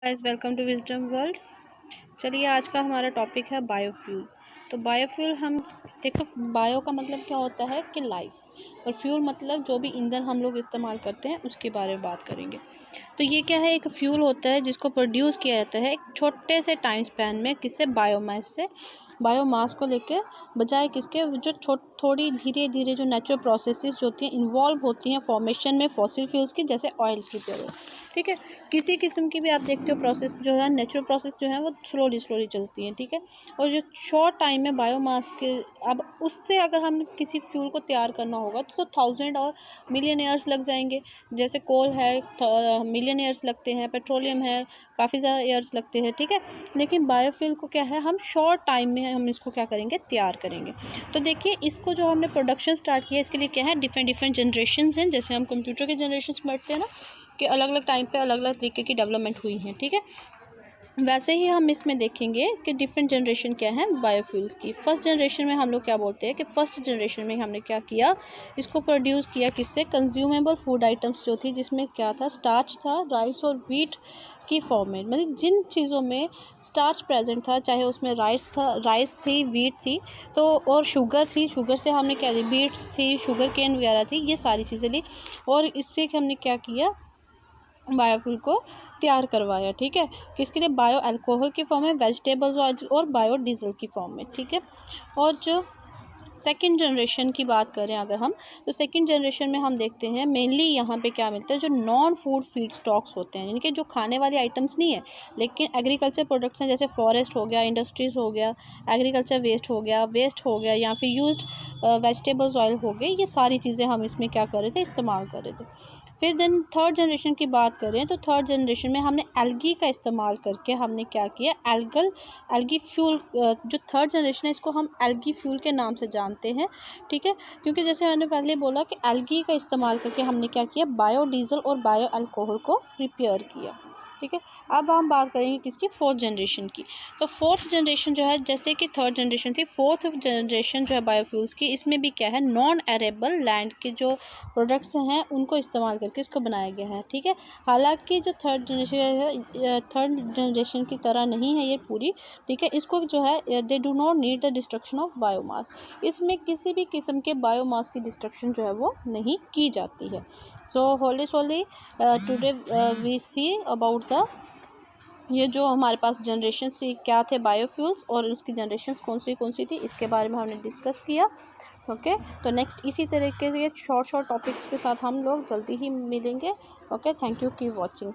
Guys, welcome to wisdom world. चलिए, आज का हमारा टॉपिक है बायोफ्यूल। तो बायोफ्यूल हम देखो, बायो का मतलब क्या होता है कि लाइफ, और फ्यूल मतलब जो भी ईंधन हम लोग इस्तेमाल करते हैं उसके बारे में बात करेंगे। तो ये क्या है, एक फ्यूल होता है जिसको प्रोड्यूस किया जाता है एक छोटे से टाइम स्पैन में, किससे, बायोमास से। बायोमास को लेकर बजाय किसके, जो थोड़ी धीरे धीरे जो नेचुरल प्रोसेसेस जो होती हैं इन्वॉल्व होती हैं फॉर्मेशन में फॉसिल फ्यूल्स की, जैसे ऑयल की तरह। ठीक है, किसी किस्म की भी आप देखते हो प्रोसेस जो है, नेचुरल प्रोसेस जो है वो स्लोली स्लोली चलती हैं। ठीक है, और जो शॉर्ट टाइम में बायोमास के, अब उससे अगर हम किसी फ्यूल को तैयार करना होगा तो 1000 और मिलियन ईयर्स लग जाएंगे। जैसे कोल है, मिलियन ईयर्स लगते हैं, पेट्रोलियम है, काफ़ी ज़्यादा ईयर्स लगते हैं। ठीक है, लेकिन बायोफ्यूल को क्या है, हम शॉर्ट टाइम में हम इसको क्या करेंगे, तैयार करेंगे। तो देखिए, इसको जो हमने प्रोडक्शन स्टार्ट किया, इसके लिए क्या है, डिफरेंट जनरेशन्स हैं। जैसे हम कंप्यूटर के जनरेशन्स पढ़ते हैं ना, कि अलग अलग टाइम पे अलग अलग तरीके की डेवलपमेंट हुई है। ठीक है, वैसे ही हम इसमें देखेंगे कि डिफरेंट जनरेशन क्या है बायोफ्यूल्स की। फर्स्ट जनरेशन में हम लोग क्या बोलते हैं कि फर्स्ट जनरेशन में हमने क्या किया, इसको प्रोड्यूस किया किससे, कंज्यूमेबल फूड आइटम्स जो थी, जिसमें क्या था, स्टार्च था, राइस और व्हीट की फॉर्म में। मतलब जिन चीज़ों में स्टार्च प्रेजेंट था, चाहे उसमें राइस थी, व्हीट थी, तो और शुगर थी, शुगर से हमने क्या ली, बीट्स थी, शुगर केन वगैरह थी, ये सारी चीज़ें ली, और इससे हमने क्या किया, बायोफ्यूल को तैयार करवाया। ठीक है, किसके लिए, बायो अल्कोहल की फॉर्म में, वेजिटेबल्स ऑयल और बायोडीजल की फॉर्म में। ठीक है, और जो सेकंड जनरेशन की बात करें अगर हम, तो सेकंड जनरेशन में हम देखते हैं मेनली यहाँ पे क्या मिलता है, जो नॉन फूड फीड स्टॉक्स होते हैं, यानी कि जो खाने वाले आइटम्स नहीं है लेकिन एग्रीकल्चर प्रोडक्ट्स हैं, जैसे फॉरेस्ट हो गया, इंडस्ट्रीज़ हो गया, एग्रीकल्चर वेस्ट हो गया, या फिर यूज्ड वेजिटेबल्स ऑयल हो गए, ये सारी चीज़ें हम इसमें क्या कर रहे थे, इस्तेमाल कर रहे थे। फिर देन थर्ड जनरेशन की बात करें तो थर्ड जनरेशन में हमने एल्गी का इस्तेमाल करके हमने क्या किया, एल्गी फ्यूल, जो थर्ड जनरेशन है इसको हम एल्गी फ्यूल के नाम से जानते हैं। ठीक है, क्योंकि जैसे मैंने पहले बोला कि एल्गी का इस्तेमाल करके हमने क्या किया, बायोडीजल और बायो अल्कोहल को प्रिपेयर किया। ठीक है, अब हम बात करेंगे किसकी, फोर्थ जनरेशन की। तो फोर्थ जनरेशन जो है, जैसे कि थर्ड जनरेशन थी, फोर्थ जनरेशन जो है बायोफ्यूल्स की, इसमें भी क्या है, नॉन एरेबल लैंड के जो प्रोडक्ट्स हैं उनको इस्तेमाल करके इसको बनाया गया है। ठीक है, हालांकि जो थर्ड जनरेशन है, थर्ड जनरेशन की तरह नहीं है ये पूरी। ठीक है, इसको जो है, they do not need the destruction of biomass, इसमें किसी भी किस्म के बायोमास की डिस्ट्रक्शन जो है वो नहीं की जाती है। So wholly solely today we see about the, ये जो हमारे पास जनरेशन से क्या थे बायोफ्यूल्स, और उसकी जनरेशन्स कौन सी थी, इसके बारे में हमने डिस्कस किया। ओके, तो नेक्स्ट इसी तरीके से शॉर्ट टॉपिक्स के साथ हम लोग जल्दी ही मिलेंगे। Okay, thank you, keep watching.